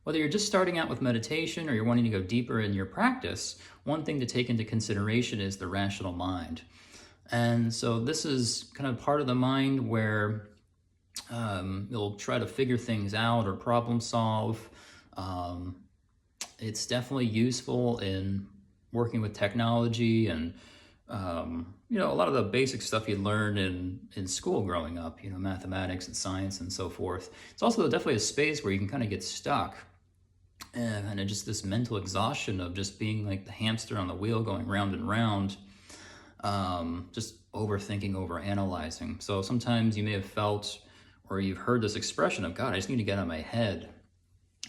Whether you're just starting out with meditation or you're wanting to go deeper in your practice, one thing to take into consideration is the rational mind. And so this is kind of part of the mind where you'll try to figure things out or problem solve. Um, it's definitely useful in working with technology and a lot of the basic stuff you learned in school growing up, mathematics and science and so forth. It's also definitely a space where you can kind of get stuck and just this mental exhaustion of just being like the hamster on the wheel going round and round, just overthinking, overanalyzing. So sometimes you may have felt or you've heard this expression of, God, I just need to get out of my head.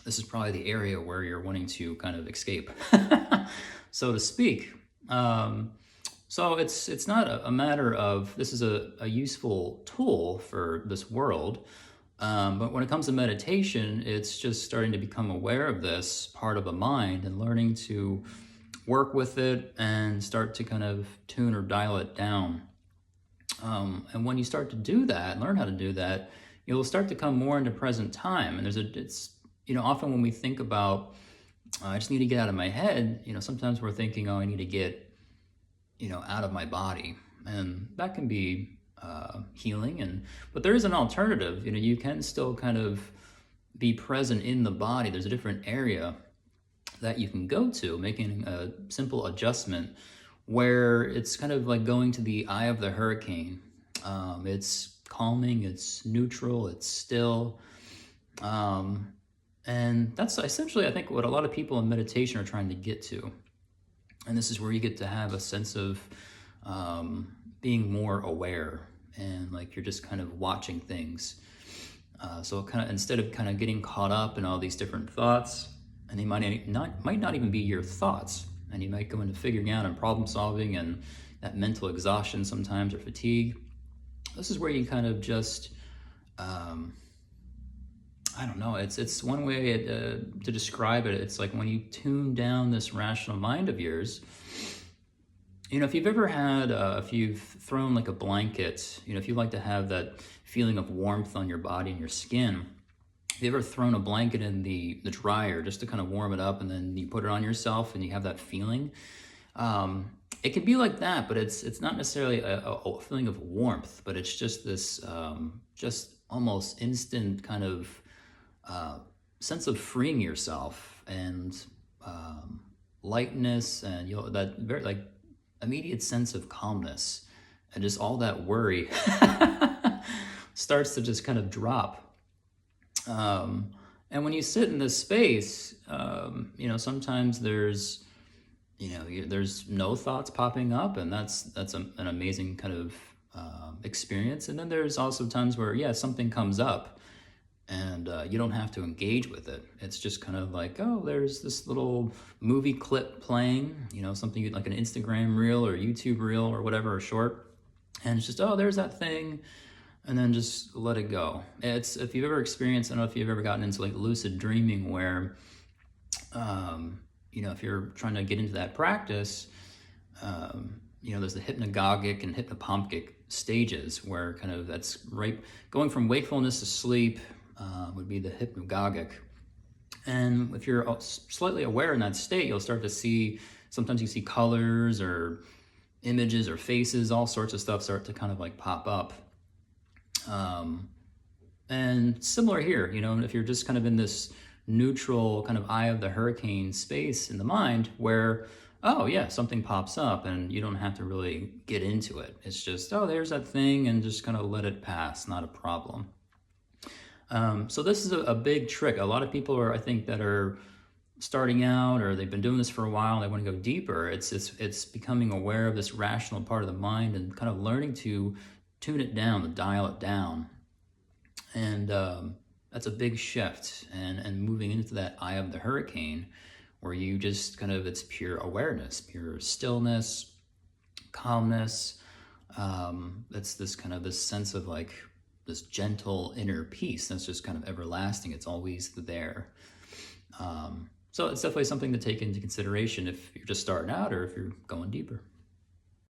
This is probably the area where you're wanting to kind of escape, so to speak. So it's not a matter of, this is a useful tool for this world, but when it comes to meditation, it's just starting to become aware of this part of the mind and learning to work with it and start to kind of tune or dial it down. And when you start to do that, learn how to do that, you'll start to come more into present time. And often when we think about, I just need to get out of my head, sometimes we're thinking, oh, I need to get, out of my body. And that can be healing. But there is an alternative. You can still kind of be present in the body. There's a different area that you can go to, making a simple adjustment where it's kind of like going to the eye of the hurricane. It's calming, it's neutral, it's still. And that's essentially, I think, what a lot of people in meditation are trying to get to. And this is where you get to have a sense of being more aware and like you're just kind of watching things. So kind of instead of kind of getting caught up in all these different thoughts, and they might not even be your thoughts, and you might go into figuring out and problem solving and that mental exhaustion sometimes or fatigue. This is where you kind of just, I don't know, it's one way to describe it. It's like when you tune down this rational mind of yours, if you've ever had, if you've thrown like a blanket, if you like to have that feeling of warmth on your body and your skin, have you ever thrown a blanket in the dryer just to kind of warm it up and then you put it on yourself and you have that feeling? It can be like that, but it's not necessarily a feeling of warmth, but it's just this just almost instant kind of sense of freeing yourself and lightness, and that very like immediate sense of calmness, and just all that worry starts to just kind of drop. And when you sit in this space, sometimes there's no thoughts popping up, and that's an amazing kind of experience. And then there's also times where something comes up and you don't have to engage with it. It's just kind of like, oh, there's this little movie clip playing, something like an Instagram reel or YouTube reel or whatever, or short, and it's just, oh, there's that thing, and then just let it go. It's, if you've ever experienced, I don't know if you've ever gotten into like lucid dreaming where if you're trying to get into that practice, there's the hypnagogic and hypnopompic stages where kind of that's right, going from wakefulness to sleep would be the hypnagogic. And if you're slightly aware in that state, you'll start to see, sometimes you see colors or images or faces, all sorts of stuff start to kind of like pop up. And similar here, if you're just kind of in this neutral kind of eye of the hurricane space in the mind where, oh yeah, something pops up and you don't have to really get into it. It's just, oh, there's that thing, and just kind of let it pass, not a problem. So this is a big trick. A lot of people are, I think, that are starting out, or they've been doing this for a while, and they want to go deeper. It's becoming aware of this rational part of the mind and kind of learning to tune it down, to dial it down. And that's a big shift, and moving into that eye of the hurricane where you just kind of, it's pure awareness, pure stillness, calmness. It's this kind of this sense of like this gentle inner peace that's just kind of everlasting. It's always there. So it's definitely something to take into consideration if you're just starting out or if you're going deeper.